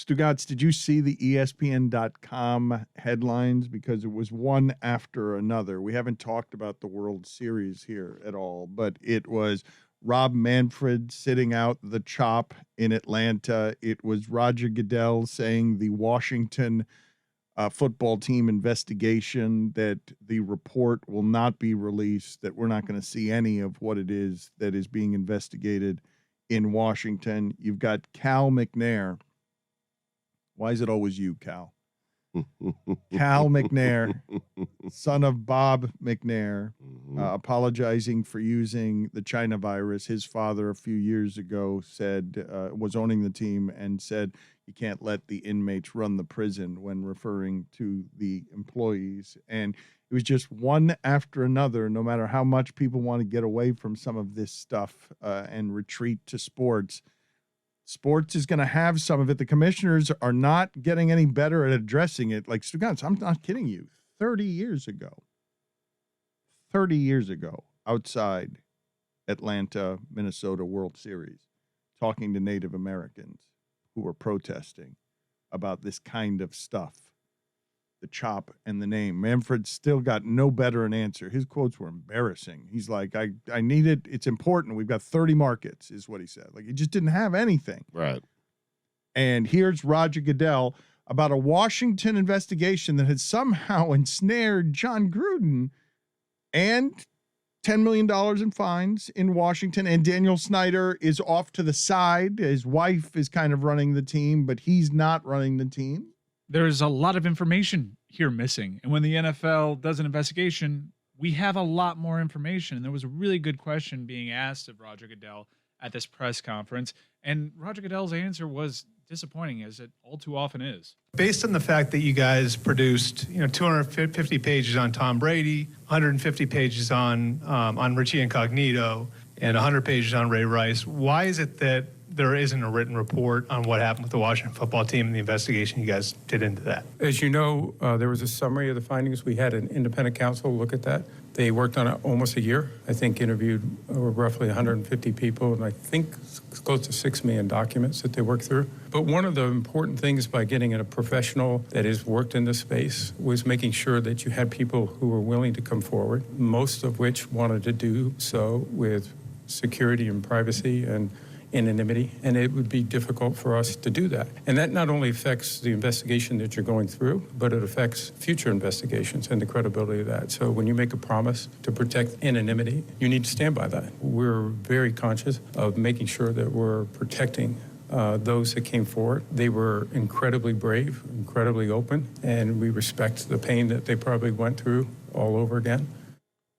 Stugatz, did you see the ESPN.com headlines? Because it was one after another. We haven't talked about the World Series here at all, but it was Rob Manfred sitting out the chop in Atlanta. It was Roger Goodell saying the Washington football team investigation, that the report will not be released, that we're not going to see any of what it is that is being investigated in Washington. You've got Cal McNair. Why is it always you, Cal? Cal McNair, son of Bob McNair, apologizing for using the China virus. His father a few years ago said, was owning the team and said, you can't let the inmates run the prison, when referring to the employees. And it was just one after another. No matter how much people want to get away from some of this stuff and retreat to sports, sports is going to have some of it. The commissioners are not getting any better at addressing it. Like, Stugatz, I'm not kidding you. 30 years ago, outside Atlanta, Minnesota World Series, talking to Native Americans who were protesting about this kind of stuff, the chop and the name. Manfred still got no better an answer. His quotes were embarrassing. He's like, I need it. It's important. We've got 30 markets, is what he said. Like, he just didn't have anything. Right. And here's Roger Goodell about a Washington investigation that had somehow ensnared John Gruden and $10 million in fines in Washington. And Daniel Snyder is off to the side. His wife is kind of running the team, but he's not running the team. There's a lot of information here missing. And when the NFL does an investigation, we have a lot more information. And there was a really good question being asked of Roger Goodell at this press conference. And Roger Goodell's answer was disappointing, as it all too often is. Based on the fact that you guys produced, 250 pages on Tom Brady, 150 pages on Richie Incognito, and 100 pages on Ray Rice, why is it that there isn't a written report on what happened with the Washington football team and the investigation you guys did into that? As you know, there was a summary of the findings. We had an independent counsel look at that. They worked on it almost a year. I think interviewed roughly 150 people, and I think it's close to 6 million documents that they worked through. But one of the important things by getting in a professional that has worked in this space was making sure that you had people who were willing to come forward, most of which wanted to do so with security and privacy and anonymity, and it would be difficult for us to do that. And that not only affects the investigation that you're going through, but it affects future investigations and the credibility of that. So when you make a promise to protect anonymity, you need to stand by that. We're very conscious of making sure that we're protecting those that came forward. They were incredibly brave, incredibly open, and we respect the pain that they probably went through all over again.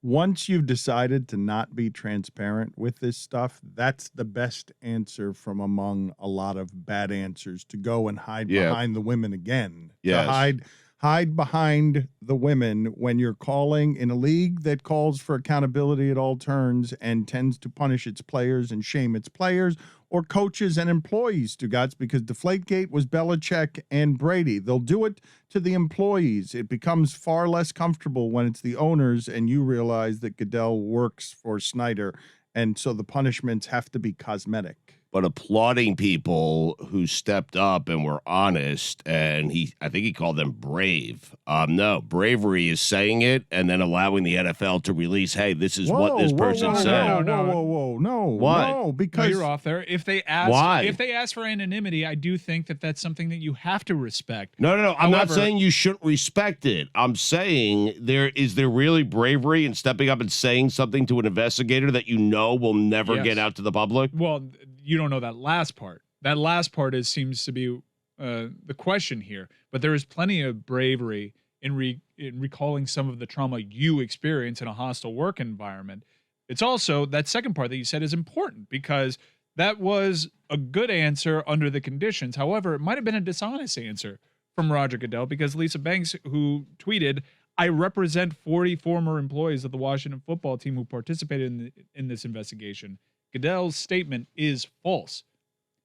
Once you've decided to not be transparent with this stuff, that's the best answer from among a lot of bad answers, to go and hide behind the women again. Yes. To hide behind the women when you're calling in a league that calls for accountability at all turns and tends to punish its players and shame its players, or coaches and employees, Stugatz, because Deflategate was Belichick and Brady. They'll do it to the employees. It becomes far less comfortable when it's the owners and you realize that Goodell works for Snyder, and so the punishments have to be cosmetic. But applauding people who stepped up and were honest, and I think he called them brave. No, bravery is saying it and then allowing the NFL to release, hey, this is what this person said. No, because you're off there. If they ask for anonymity, I do think that that's something that you have to respect. No. I'm not saying you shouldn't respect it. I'm saying is there really bravery in stepping up and saying something to an investigator that you know will never get out to the public? Well, you don't know that last part. That last part seems to be the question here. But there is plenty of bravery in recalling some of the trauma you experience in a hostile work environment. It's also that second part that you said is important, because that was a good answer under the conditions. However, it might have been a dishonest answer from Roger Goodell, because Lisa Banks, who tweeted, "I represent 40 former employees of the Washington football team who participated in this investigation. Goodell's statement is false."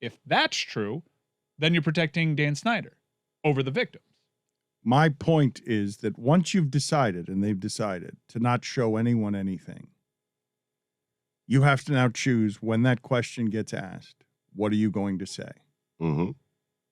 If that's true, then you're protecting Dan Snyder over the victims. My point is that once you've decided, and they've decided, to not show anyone anything, you have to now choose, when that question gets asked, what are you going to say? Mm-hmm.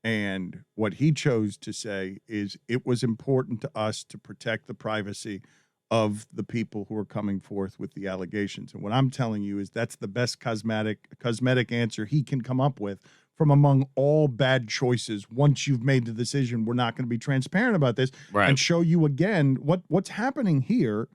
And what he chose to say is it was important to us to protect the privacy of the people who are coming forth with the allegations. And what I'm telling you is that's the best cosmetic answer he can come up with from among all bad choices. Once you've made the decision, we're not going to be transparent about this, Right. and show you again what's happening here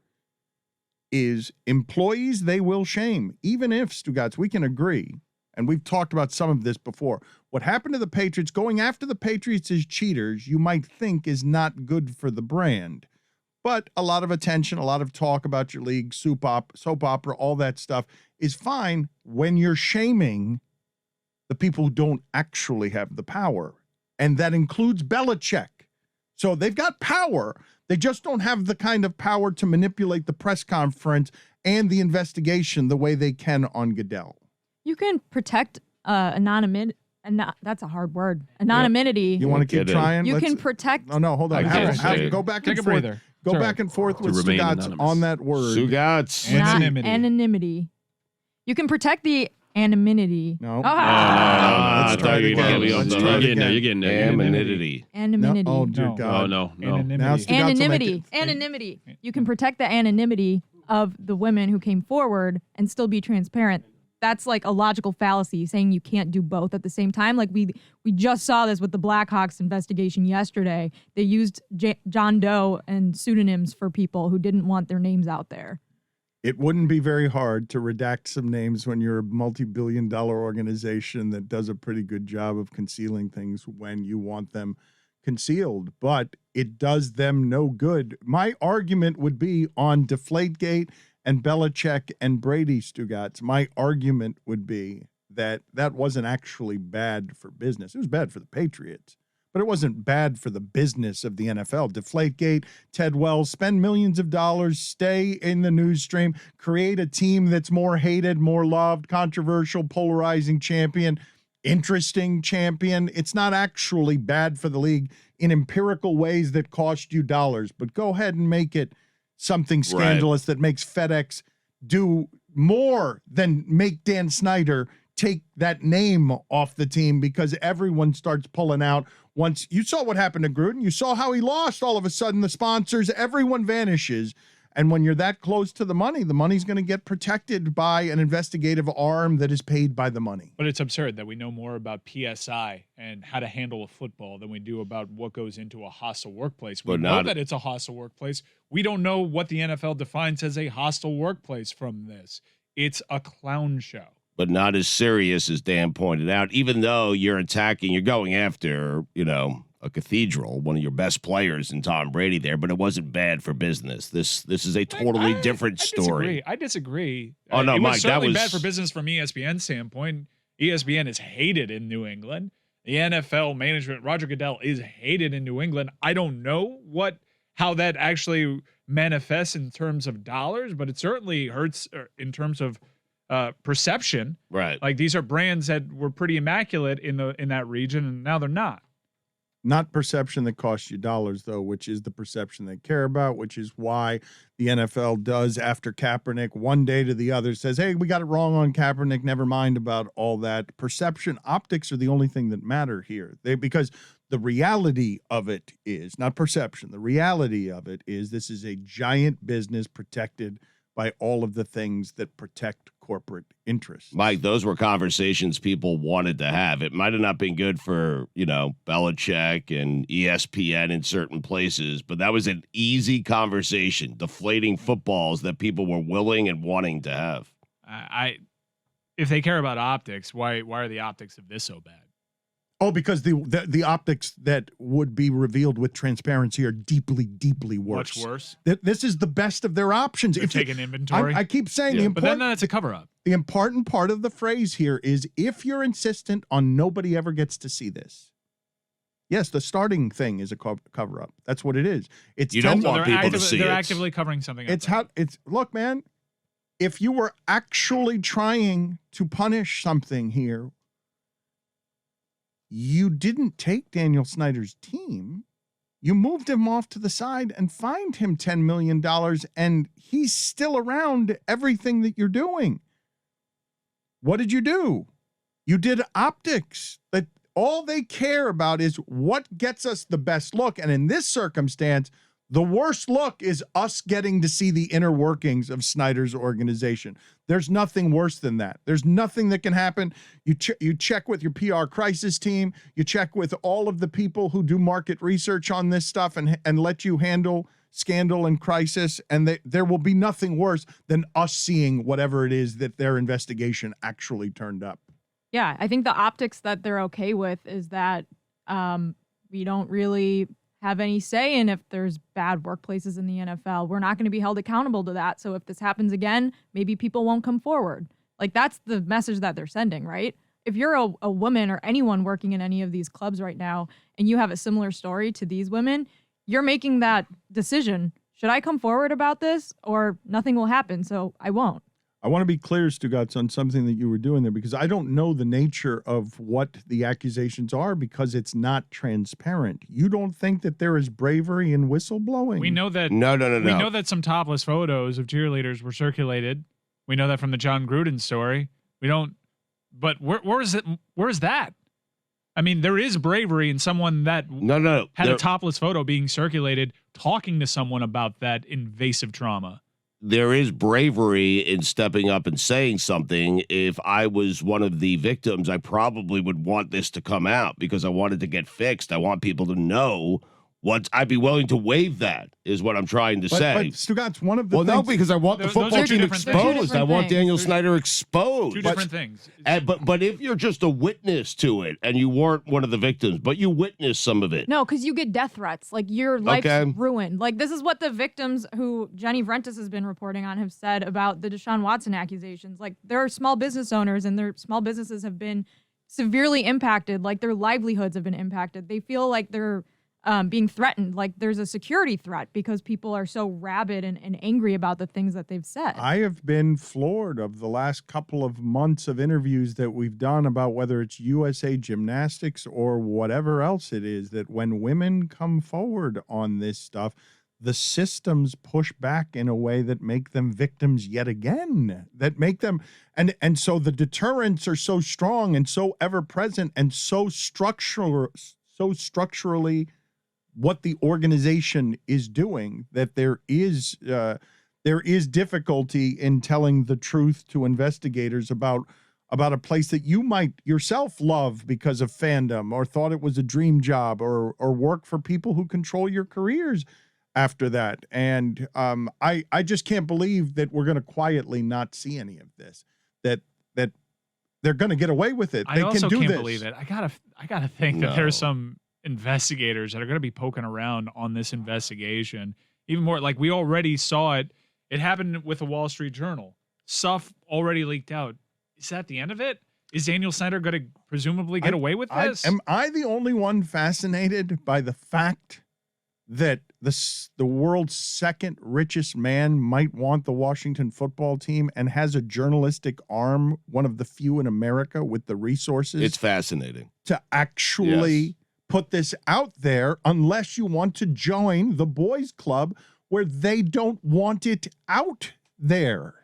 is employees they will shame, even if, Stugatz, we can agree, and we've talked about some of this before. What happened to the Patriots, going after the Patriots as cheaters, you might think is not good for the brand. But a lot of attention, a lot of talk about your league, soap opera, all that stuff is fine when you're shaming the people who don't actually have the power. And that includes Belichick. So they've got power. They just don't have the kind of power to manipulate the press conference and the investigation the way they can on Goodell. You can protect anonymity. That's a hard word. Anonymity. You want to keep trying? You can protect. Oh, no, hold on. Go back and forth. Go back and forth with Stugatz on that word. Stugatz. Anonymity. You can protect the anonymity. No. Ah. Let's try it again. You're getting there. Anonymity. Anonymity. Oh, dear God. No. Now Stugatz will make it- Anonymity. You can protect the anonymity of the women who came forward and still be transparent. That's like a logical fallacy, saying you can't do both at the same time. Like we just saw this with the Blackhawks investigation yesterday. They used John Doe and pseudonyms for people who didn't want their names out there. It wouldn't be very hard to redact some names when you're a multi-billion-dollar organization that does a pretty good job of concealing things when you want them concealed, but it does them no good. My argument would be on Deflategate and Belichick and Brady, Stugatz. My argument would be that that wasn't actually bad for business. It was bad for the Patriots, but it wasn't bad for the business of the NFL. Deflategate, Ted Wells, spend millions of dollars, stay in the news stream, create a team that's more hated, more loved, controversial, polarizing champion, interesting champion. It's not actually bad for the league in empirical ways that cost you dollars, but go ahead and make it something scandalous that makes FedEx do more than make Dan Snyder take that name off the team, because everyone starts pulling out. Once you saw what happened to Gruden, you saw how he lost. All of a sudden, the sponsors, everyone vanishes. And when you're that close to the money's going to get protected by an investigative arm that is paid by the money. But it's absurd that we know more about PSI and how to handle a football than we do about what goes into a hostile workplace. We know that it's a hostile workplace. We don't know what the NFL defines as a hostile workplace from this. It's a clown show. But not as serious as Dan pointed out, even though you're going after, a cathedral, one of your best players in Tom Brady there, but it wasn't bad for business. This is a totally different story. I disagree. Oh, no, it Mike, was certainly that was bad for business from ESPN's standpoint. ESPN is hated in New England. The NFL management, Roger Goodell, is hated in New England. I don't know how that actually manifests in terms of dollars, but it certainly hurts in terms of perception. Right. Like, these are brands that were pretty immaculate in that region, and now they're not. Not perception that costs you dollars, though, which is the perception they care about, which is why the NFL does, after Kaepernick, one day to the other says, hey, we got it wrong on Kaepernick, never mind about all that. Perception, optics are the only thing that matter here. Because the reality of it is, not perception, the reality of it is this is a giant business protected by all of the things that protect corporate interests. Mike, those were conversations people wanted to have. It might have not been good for, Belichick and ESPN in certain places, but that was an easy conversation, deflating footballs that people were willing and wanting to have. If they care about optics, why are the optics of this so bad? Oh, because the optics that would be revealed with transparency are deeply, deeply worse. Much worse? This is the best of their options. They're taking inventory. I keep saying but then that's a cover-up. The important part of the phrase here is if you're insistent on nobody ever gets to see this. Yes, the starting thing is a cover-up. That's what it is. You don't want people to see it. They're actively covering something up. Look, man, if you were actually trying to punish something here, you didn't take Daniel Snyder's team. You moved him off to the side and fined him $10 million, and he's still around everything that you're doing. What did you do? You did optics. That all they care about is what gets us the best look. And in this circumstance, the worst look is us getting to see the inner workings of Snyder's organization. There's nothing worse than that. There's nothing that can happen. You check with your PR crisis team. You check with all of the people who do market research on this stuff and let you handle scandal and crisis. And there will be nothing worse than us seeing whatever it is that their investigation actually turned up. Yeah, I think the optics that they're okay with is that we don't really have any say in if there's bad workplaces in the NFL. We're not going to be held accountable to that. So if this happens again, maybe people won't come forward. Like, that's the message that they're sending, right? If you're a woman or anyone working in any of these clubs right now and you have a similar story to these women, you're making that decision. Should I come forward about this, or nothing will happen, so I won't? I want to be clear, Stugotz, on something that you were doing there, because I don't know the nature of what the accusations are because it's not transparent. You don't think that there is bravery in whistleblowing? We know that. No. We know that some topless photos of cheerleaders were circulated. We know that from the John Gruden story. We don't. But where is it? Where is that? I mean, there is bravery in someone that had a topless photo being circulated, talking to someone about that invasive trauma. There is bravery in stepping up and saying something. If I was one of the victims, I probably would want this to come out because I want it to get fixed. I want people to know what I'd be willing to waive that, is what I'm trying to say. But Stugotz, one of the well, things... no, because I want the Those are football two team different things. exposed. I want Things. Daniel Snyder exposed. Two different things. But if you're just a witness to it and you weren't one of the victims, but you witnessed some of it. No, because you get death threats. Like, your life's Okay. ruined. Like, this is what the victims who Jenny Vrentas has been reporting on have said about the Deshaun Watson accusations. Like, there are small business owners and their small businesses have been severely impacted. Like, their livelihoods have been impacted. They feel like they're being threatened. Like, there's a security threat because people are so rabid and angry about the things that they've said. I have been floored of the last couple of months of interviews that we've done about whether it's USA Gymnastics or whatever else it is, that when women come forward on this stuff, the systems push back in a way that make them victims yet again, that make them, and so the deterrents are so strong and so ever present and so structurally what the organization is doing, that there is difficulty in telling the truth to investigators about a place that you might yourself love because of fandom, or thought it was a dream job, or work for people who control your careers after that. And I just can't believe that we're going to quietly not see any of this, that they're going to get away with it. They I also can do can't this. believe it. I gotta think that there's some investigators that are going to be poking around on this investigation even more. Like, we already saw it happened with the Wall Street Journal. Stuff already leaked out. Is that the end of it? Is Daniel Snyder going to presumably get away with this? Am I the only one fascinated by the fact that the world's second richest man might want the Washington football team and has a journalistic arm, one of the few in America with the resources? It's fascinating to actually put this out there, unless you want to join the boys club where they don't want it out there.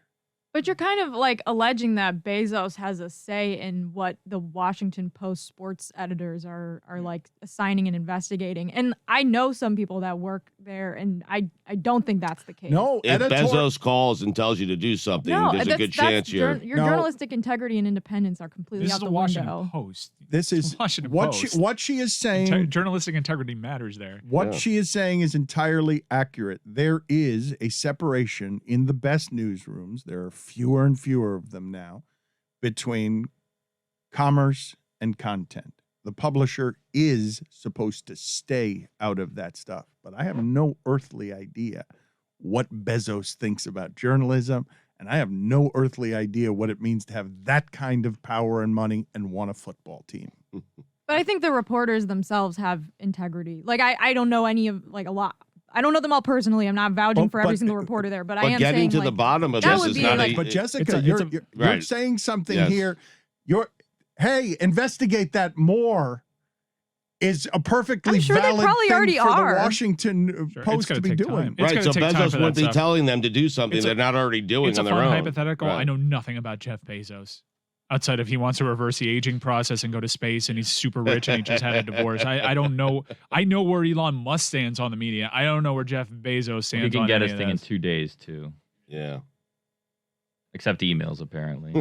But you're kind of like alleging that Bezos has a say in what the Washington Post sports editors are like assigning and investigating. And I know some people that work there, and I don't think that's the case. No, if Bezos calls and tells you to do something, there's a good chance your journalistic integrity and independence are completely This out is the the Washington window. Post. This is Washington what Post. what she is saying. Journalistic integrity matters there. What she is saying is entirely accurate. There is a separation in the best newsrooms. There are fewer and fewer of them now, between commerce and content. The publisher is supposed to stay out of that stuff, but I have no earthly idea what Bezos thinks about journalism, and I have no earthly idea what it means to have that kind of power and money and want a football team. But I think the reporters themselves have integrity. Like, I don't know any of, like, a lot. I don't know them all personally. I'm not vouching for every single reporter there, but I am getting saying, to like, the bottom of that this would is be not like- But Jessica, it's you're right. saying something Yes. here. Hey, investigate that more is a perfectly I'm sure they valid probably thing already for are. the Washington Sure, it's Post gonna to be take doing. time. It's right, gonna so take time Bezos for wouldn't that be stuff. telling them to do something It's a- they're not already doing It's on a their fun own. hypothetical. Right. I know nothing about Jeff Bezos. Outside of he wants to reverse the aging process and go to space, and he's super rich and he just had a divorce. I don't know. I know where Elon Musk stands on the media. I don't know where Jeff Bezos stands. He can on get any his of thing in this. 2 days too, Yeah. except emails apparently.